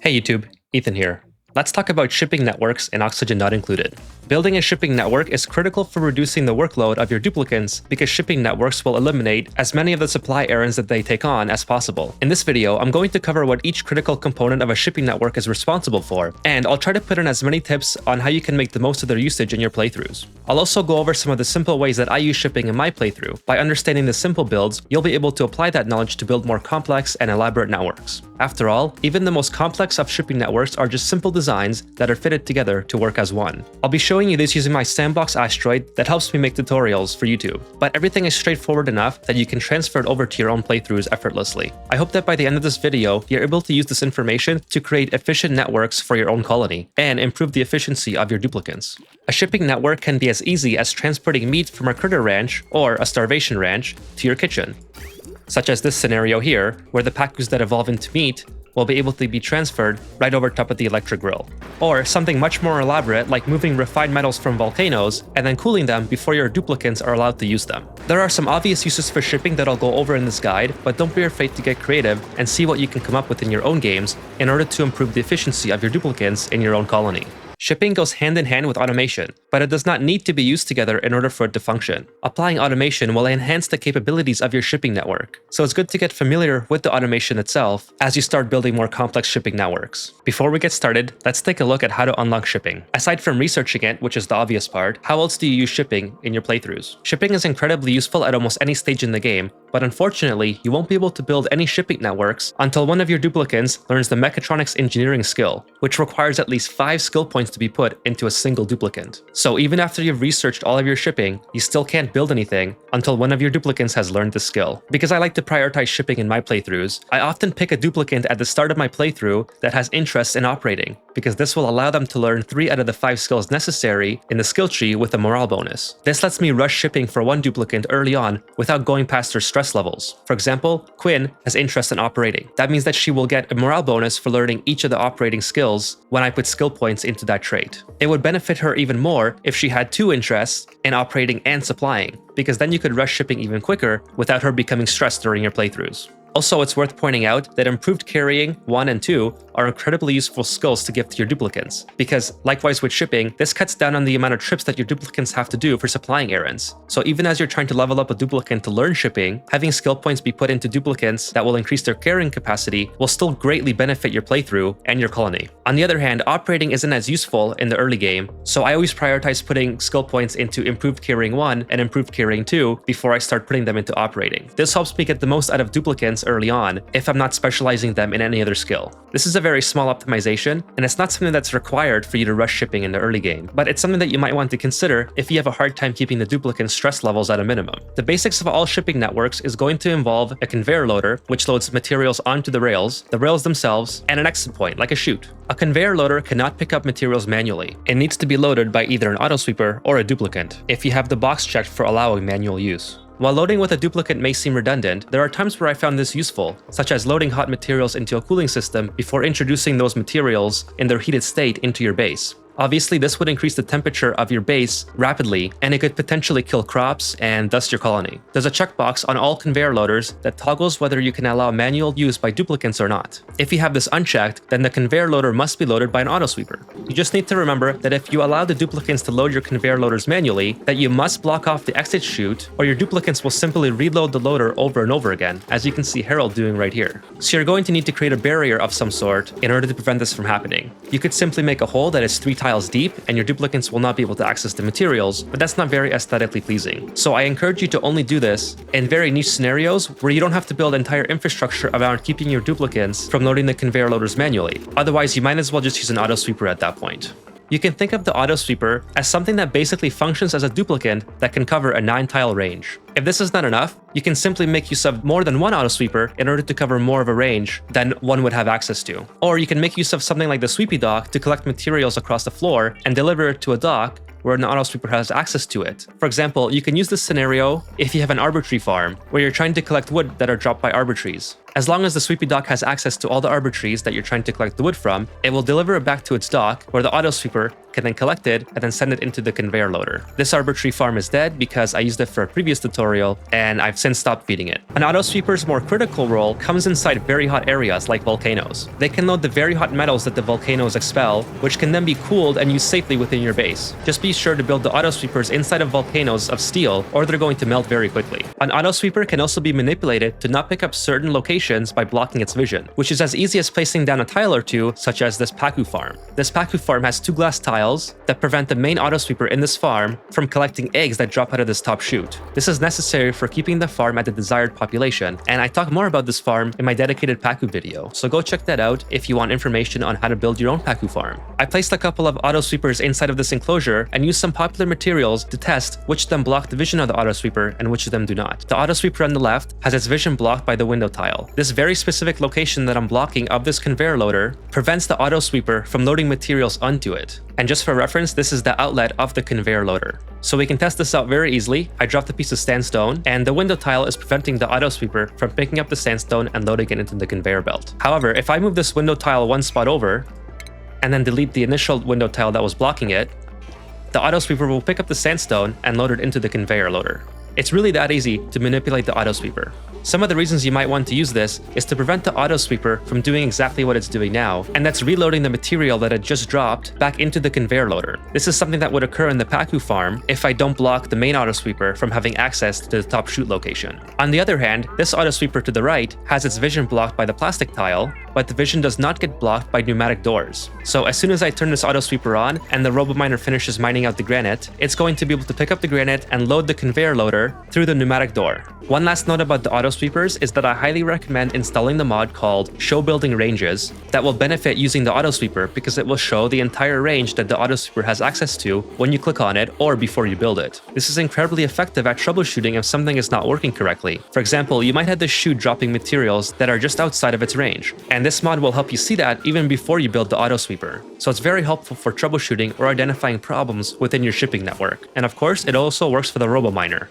Hey YouTube, Ethan here. Let's talk about shipping networks and oxygen not included. Building a shipping network is critical for reducing the workload of your duplicants because shipping networks will eliminate as many of the supply errands that they take on as possible. In this video, I'm going to cover what each critical component of a shipping network is responsible for, and I'll try to put in as many tips on how you can make the most of their usage in your playthroughs. I'll also go over some of the simple ways that I use shipping in my playthrough. By understanding the simple builds, you'll be able to apply that knowledge to build more complex and elaborate networks. After all, even the most complex of shipping networks are just simple designs that are fitted together to work as one. I'll be showing you this using my sandbox asteroid that helps me make tutorials for YouTube, but everything is straightforward enough that you can transfer it over to your own playthroughs effortlessly. I hope that by the end of this video, you're able to use this information to create efficient networks for your own colony and improve the efficiency of your duplicants. A shipping network can be as easy as transporting meat from a critter ranch or a starvation ranch to your kitchen, such as this scenario here, where the pacus that evolve into meat will be able to be transferred right over top of the electric grill. Or something much more elaborate like moving refined metals from volcanoes and then cooling them before your duplicants are allowed to use them. There are some obvious uses for shipping that I'll go over in this guide, but don't be afraid to get creative and see what you can come up with in your own games in order to improve the efficiency of your duplicants in your own colony. Shipping goes hand in hand with automation, but it does not need to be used together in order for it to function. Applying automation will enhance the capabilities of your shipping network, so it's good to get familiar with the automation itself as you start building more complex shipping networks. Before we get started, let's take a look at how to unlock shipping. Aside from researching it, which is the obvious part, how else do you use shipping in your playthroughs? Shipping is incredibly useful at almost any stage in the game, but unfortunately, you won't be able to build any shipping networks until one of your duplicants learns the mechatronics engineering skill, which requires at least 5 skill points to be put into a single duplicant. So even after you've researched all of your shipping, you still can't build anything until one of your duplicants has learned the skill. Because I like to prioritize shipping in my playthroughs, I often pick a duplicant at the start of my playthrough that has interest in operating, because this will allow them to learn 3 out of the 5 skills necessary in the skill tree with a morale bonus. This lets me rush shipping for one duplicant early on without going past their stress levels. For example, Quinn has interest in operating. That means that she will get a morale bonus for learning each of the operating skills when I put skill points into that trait. It would benefit her even more if she had 2 interests in operating and supplying, because then you could rush shipping even quicker without her becoming stressed during your playthroughs. Also, it's worth pointing out that improved carrying 1 and 2 are incredibly useful skills to give to your duplicants, because likewise with shipping, this cuts down on the amount of trips that your duplicants have to do for supplying errands. So even as you're trying to level up a duplicant to learn shipping, having skill points be put into duplicants that will increase their carrying capacity will still greatly benefit your playthrough and your colony. On the other hand, operating isn't as useful in the early game, so I always prioritize putting skill points into improved carrying 1 and improved carrying 2 before I start putting them into operating. This helps me get the most out of duplicants early on if I'm not specializing them in any other skill. This is a very small optimization, and it's not something that's required for you to rush shipping in the early game, but it's something that you might want to consider if you have a hard time keeping the duplicant stress levels at a minimum. The basics of all shipping networks is going to involve a conveyor loader, which loads materials onto the rails themselves, and an exit point, like a chute. A conveyor loader cannot pick up materials manually. It needs to be loaded by either an autosweeper or a duplicant, if you have the box checked for allowing manual use. While loading with a duplicant may seem redundant, there are times where I found this useful, such as loading hot materials into a cooling system before introducing those materials in their heated state into your base. Obviously, this would increase the temperature of your base rapidly, and it could potentially kill crops and thus your colony. There's a checkbox on all conveyor loaders that toggles whether you can allow manual use by duplicants or not. If you have this unchecked, then the conveyor loader must be loaded by an autosweeper. You just need to remember that if you allow the duplicants to load your conveyor loaders manually, that you must block off the exit chute, or your duplicants will simply reload the loader over and over again, as you can see Harold doing right here. So you're going to need to create a barrier of some sort in order to prevent this from happening. You could simply make a hole that is 3 tiles deep, and your duplicants will not be able to access the materials, but that's not very aesthetically pleasing. So I encourage you to only do this in very niche scenarios where you don't have to build entire infrastructure around keeping your duplicants from loading the conveyor loaders manually. Otherwise, you might as well just use an autosweeper at that point. You can think of the autosweeper as something that basically functions as a duplicant that can cover a 9-tile range. If this is not enough, you can simply make use of more than one autosweeper in order to cover more of a range than one would have access to. Or you can make use of something like the Sweepy Dock to collect materials across the floor and deliver it to a dock where an auto sweeper has access to it. For example, you can use this scenario if you have an arbor tree farm, where you're trying to collect wood that are dropped by arbor trees. As long as the Sweepy Dock has access to all the arbor trees that you're trying to collect the wood from, it will deliver it back to its dock, where the auto sweeper can then collect it and then send it into the conveyor loader. This arbor tree farm is dead because I used it for a previous tutorial and I've since stopped feeding it. An auto sweeper's more critical role comes inside very hot areas like volcanoes. They can load the very hot metals that the volcanoes expel, which can then be cooled and used safely within your base. Just be sure to build the auto sweepers inside of volcanoes of steel, or they're going to melt very quickly. An auto sweeper can also be manipulated to not pick up certain locations by blocking its vision, which is as easy as placing down a tile or two, such as this pacu farm. This pacu farm has 2 glass tiles that prevent the main auto sweeper in this farm from collecting eggs that drop out of this top chute. This is necessary for keeping the farm at the desired population, and I talk more about this farm in my dedicated pacu video, so go check that out if you want information on how to build your own pacu farm. I placed a couple of auto sweepers inside of this enclosure and used some popular materials to test which of them block the vision of the auto sweeper and which of them do not. The auto sweeper on the left has its vision blocked by the window tile. This very specific location that I'm blocking of this conveyor loader prevents the auto sweeper from loading materials onto it. And just for reference, this is the outlet of the conveyor loader. So we can test this out very easily. I dropped a piece of sandstone, and the window tile is preventing the auto sweeper from picking up the sandstone and loading it into the conveyor belt. However, if I move this window tile one spot over, and then delete the initial window tile that was blocking it, the auto sweeper will pick up the sandstone and load it into the conveyor loader. It's really that easy to manipulate the auto sweeper. Some of the reasons you might want to use this is to prevent the auto sweeper from doing exactly what it's doing now, and that's reloading the material that it just dropped back into the conveyor loader. This is something that would occur in the pacu farm if I don't block the main auto sweeper from having access to the top chute location. On the other hand, this auto sweeper to the right has its vision blocked by the plastic tile, but the vision does not get blocked by pneumatic doors. So as soon as I turn this auto sweeper on and the RoboMiner finishes mining out the granite, it's going to be able to pick up the granite and load the conveyor loader through the pneumatic door. One last note about the auto sweepers is that I highly recommend installing the mod called Show Building Ranges that will benefit using the auto sweeper, because it will show the entire range that the auto sweeper has access to when you click on it or before you build it. This is incredibly effective at troubleshooting if something is not working correctly. For example, you might have this chute dropping materials that are just outside of its range, and this mod will help you see that even before you build the auto sweeper. So it's very helpful for troubleshooting or identifying problems within your shipping network. And of course, it also works for the RoboMiner.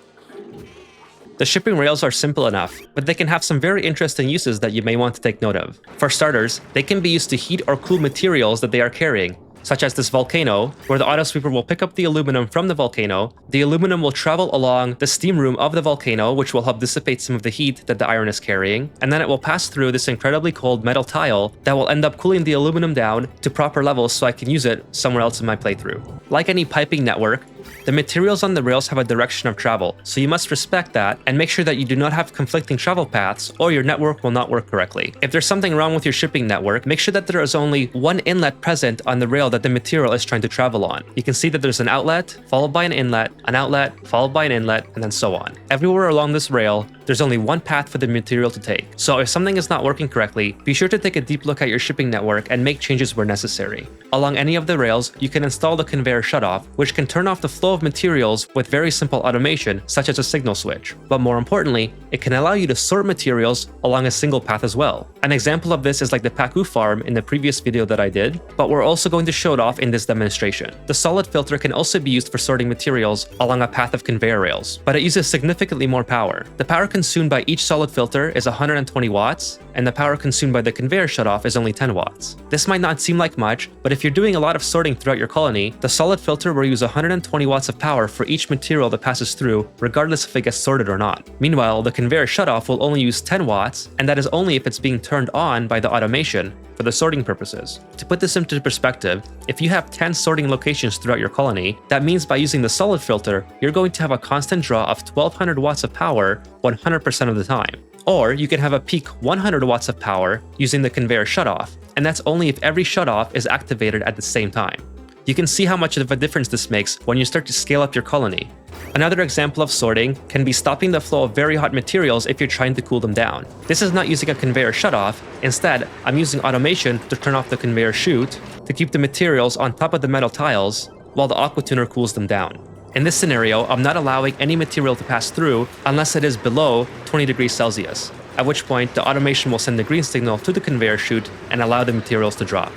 The shipping rails are simple enough, but they can have some very interesting uses that you may want to take note of. For starters, they can be used to heat or cool materials that they are carrying, such as this volcano, where the auto sweeper will pick up the aluminum from the volcano. The aluminum will travel along the steam room of the volcano, which will help dissipate some of the heat that the iron is carrying, and then it will pass through this incredibly cold metal tile that will end up cooling the aluminum down to proper levels so I can use it somewhere else in my playthrough. Like any piping network, the materials on the rails have a direction of travel, so you must respect that and make sure that you do not have conflicting travel paths or your network will not work correctly. If there's something wrong with your shipping network, make sure that there is only one inlet present on the rail that the material is trying to travel on. You can see that there's an outlet, followed by an outlet, followed by an inlet, and then so on. Everywhere along this rail, there's only one path for the material to take. So if something is not working correctly, be sure to take a deep look at your shipping network and make changes where necessary. Along any of the rails, you can install the conveyor shutoff, which can turn off the flow of materials with very simple automation, such as a signal switch. But more importantly, it can allow you to sort materials along a single path as well. An example of this is like the pacu farm in the previous video that I did, but we're also going to show it off in this demonstration. The solid filter can also be used for sorting materials along a path of conveyor rails, but it uses significantly more power. The power consumed by each solid filter is 120 watts, and the power consumed by the conveyor shutoff is only 10 watts. This might not seem like much, but if you're doing a lot of sorting throughout your colony, the solid filter will use 120 watts of power for each material that passes through, regardless if it gets sorted or not. Meanwhile, the conveyor shutoff will only use 10 watts, and that is only if it's being turned on by the automation for the sorting purposes. To put this into perspective, if you have 10 sorting locations throughout your colony, that means by using the solid filter, you're going to have a constant draw of 1200 watts of power 100% of the time. Or you can have a peak 100 watts of power using the conveyor shutoff, and that's only if every shutoff is activated at the same time. You can see how much of a difference this makes when you start to scale up your colony. Another example of sorting can be stopping the flow of very hot materials if you're trying to cool them down. This is not using a conveyor shutoff. Instead, I'm using automation to turn off the conveyor chute to keep the materials on top of the metal tiles while the aqua tuner cools them down. In this scenario, I'm not allowing any material to pass through unless it is below 20 degrees Celsius, at which point the automation will send the green signal to the conveyor chute and allow the materials to drop.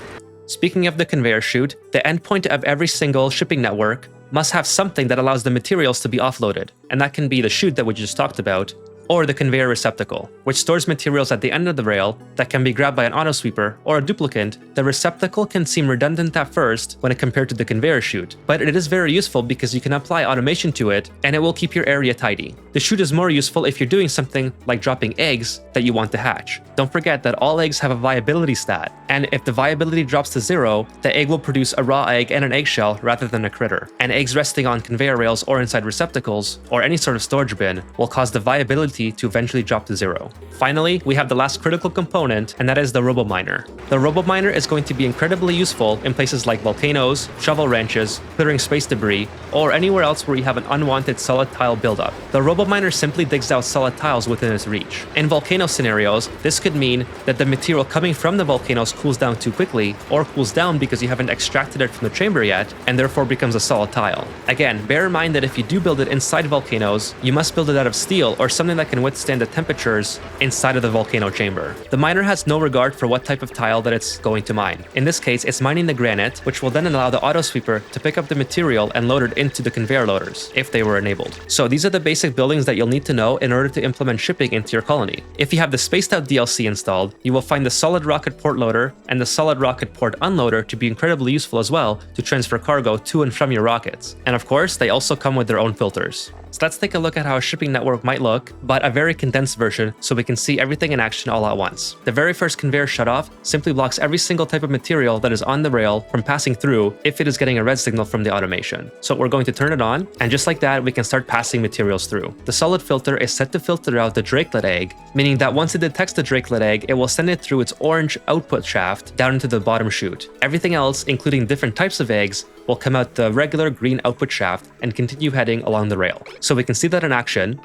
Speaking of the conveyor chute, the endpoint of every single shipping network must have something that allows the materials to be offloaded, and that can be the chute that we just talked about, or the conveyor receptacle, which stores materials at the end of the rail that can be grabbed by an auto sweeper or a duplicant. The receptacle can seem redundant at first when compared to the conveyor chute, but it is very useful because you can apply automation to it and it will keep your area tidy. The chute is more useful if you're doing something like dropping eggs that you want to hatch. Don't forget that all eggs have a viability stat, and if the viability drops to 0, the egg will produce a raw egg and an eggshell rather than a critter. And eggs resting on conveyor rails or inside receptacles, or any sort of storage bin, will cause the viability to eventually drop to 0. Finally, we have the last critical component, and that is the RoboMiner. The RoboMiner is going to be incredibly useful in places like volcanoes, shovel ranches, clearing space debris, or anywhere else where you have an unwanted solid tile buildup. The RoboMiner simply digs out solid tiles within its reach. In volcano scenarios, this could mean that the material coming from the volcanoes cools down too quickly, or cools down because you haven't extracted it from the chamber yet, and therefore becomes a solid tile. Again, bear in mind that if you do build it inside volcanoes, you must build it out of steel or something that can withstand the temperatures inside of the volcano chamber. The miner has no regard for what type of tile that it's going to mine. In this case, it's mining the granite, which will then allow the auto sweeper to pick up the material and load it into the conveyor loaders, if they were enabled. So these are the basic buildings that you'll need to know in order to implement shipping into your colony. If you have the Spaced Out DLC installed, you will find the solid rocket port loader and the solid rocket port unloader to be incredibly useful as well to transfer cargo to and from your rockets. And of course, they also come with their own filters. So let's take a look at how a shipping network might look, but a very condensed version so we can see everything in action all at once. The very first conveyor shutoff simply blocks every single type of material that is on the rail from passing through if it is getting a red signal from the automation. So we're going to turn it on, and just like that, we can start passing materials through. The solid filter is set to filter out the drakelet egg, meaning that once it detects the drakelet egg, it will send it through its orange output shaft down into the bottom chute. Everything else, including different types of eggs, will come out the regular green output shaft and continue heading along the rail. So we can see that in action,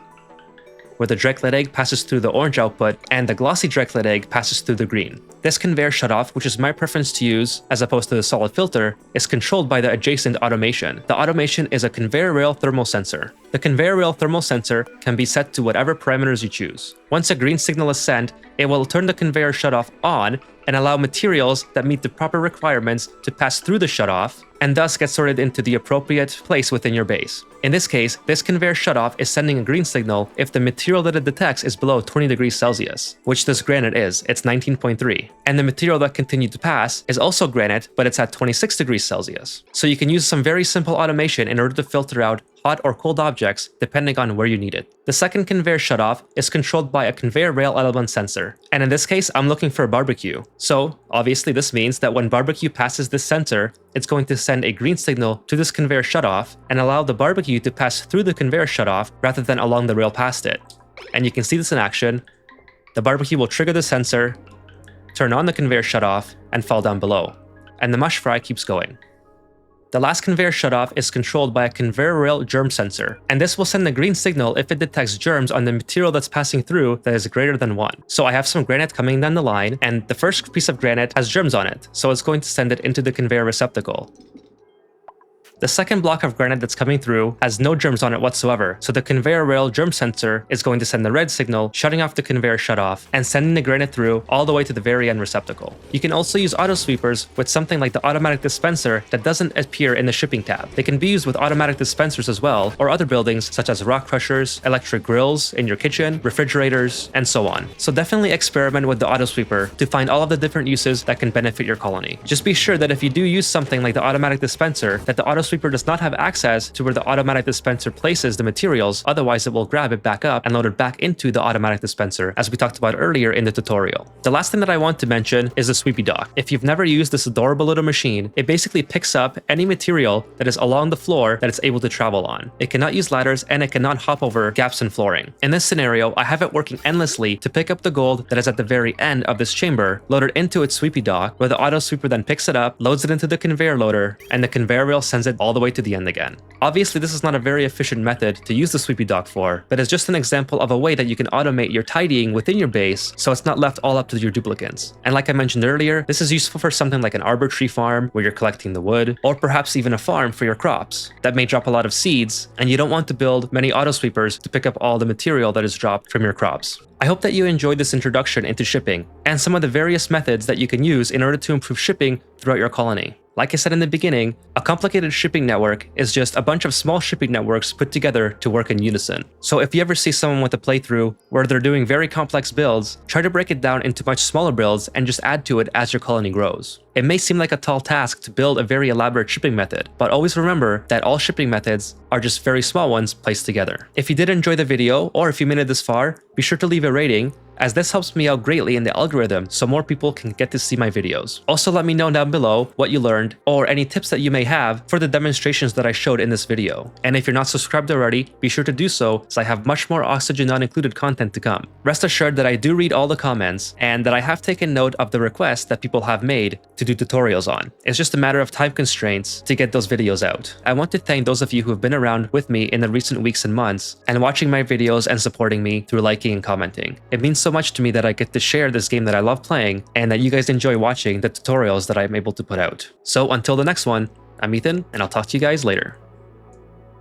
where the drakelet egg passes through the orange output and the glossy drakelet egg passes through the green. This conveyor shutoff, which is my preference to use as opposed to the solid filter, is controlled by the adjacent automation. The automation is a conveyor rail thermal sensor. The conveyor rail thermal sensor can be set to whatever parameters you choose. Once a green signal is sent, it will turn the conveyor shutoff on and allow materials that meet the proper requirements to pass through the shutoff and thus get sorted into the appropriate place within your base. In this case, this conveyor shutoff is sending a green signal if the material that it detects is below 20 degrees Celsius, which this granite is, it's 19.3. And the material that continued to pass is also granite, but it's at 26 degrees Celsius. So you can use some very simple automation in order to filter out hot or cold objects depending on where you need it. The second conveyor shutoff is controlled by a conveyor rail element sensor, and in this case I'm looking for a barbecue. So obviously this means that when barbecue passes this sensor, it's going to send a green signal to this conveyor shutoff and allow the barbecue to pass through the conveyor shutoff rather than along the rail past it. And you can see this in action. The barbecue will trigger the sensor, turn on the conveyor shutoff, and fall down below. And the mush fry keeps going. The last conveyor shutoff is controlled by a conveyor rail germ sensor, and this will send a green signal if it detects germs on the material that's passing through that is greater than 1. So I have some granite coming down the line, and the first piece of granite has germs on it, so it's going to send it into the conveyor receptacle. The second block of granite that's coming through has no germs on it whatsoever, so the conveyor rail germ sensor is going to send the red signal, shutting off the conveyor shutoff, and sending the granite through all the way to the very end receptacle. You can also use auto sweepers with something like the automatic dispenser that doesn't appear in the shipping tab. They can be used with automatic dispensers as well, or other buildings such as rock crushers, electric grills in your kitchen, refrigerators, and so on. So definitely experiment with the auto sweeper to find all of the different uses that can benefit your colony. Just be sure that if you do use something like the automatic dispenser, that the auto sweeper does not have access to where the automatic dispenser places the materials, otherwise it will grab it back up and load it back into the automatic dispenser, as we talked about earlier in the tutorial. The last thing that I want to mention is the Sweepy Dock. If you've never used this adorable little machine, it basically picks up any material that is along the floor that it's able to travel on. It cannot use ladders and it cannot hop over gaps in flooring. In this scenario, I have it working endlessly to pick up the gold that is at the very end of this chamber, load it into its Sweepy Dock, where the auto sweeper then picks it up, loads it into the conveyor loader, and the conveyor rail sends it all the way to the end again. Obviously, this is not a very efficient method to use the Sweepy Dock for, but it's just an example of a way that you can automate your tidying within your base so it's not left all up to your duplicants. And like I mentioned earlier, this is useful for something like an arbor tree farm where you're collecting the wood, or perhaps even a farm for your crops that may drop a lot of seeds, and you don't want to build many auto sweepers to pick up all the material that is dropped from your crops. I hope that you enjoyed this introduction into shipping and some of the various methods that you can use in order to improve shipping throughout your colony. Like I said in the beginning, a complicated shipping network is just a bunch of small shipping networks put together to work in unison. So if you ever see someone with a playthrough where they're doing very complex builds, try to break it down into much smaller builds and just add to it as your colony grows. It may seem like a tall task to build a very elaborate shipping method, but always remember that all shipping methods are just very small ones placed together. If you did enjoy the video, or if you made it this far, be sure to leave a rating, as this helps me out greatly in the algorithm so more people can get to see my videos. Also, let me know down below what you learned or any tips that you may have for the demonstrations that I showed in this video. And if you're not subscribed already, be sure to do so, as I have much more Oxygen Not Included content to come. Rest assured that I do read all the comments and that I have taken note of the requests that people have made to do tutorials on. It's just a matter of time constraints to get those videos out. I want to thank those of you who have been around with me in the recent weeks and months and watching my videos and supporting me through liking and commenting. It means so much to me that I get to share this game that I love playing and that you guys enjoy watching the tutorials that I'm able to put out. So until the next one, I'm Ethan, and I'll talk to you guys later.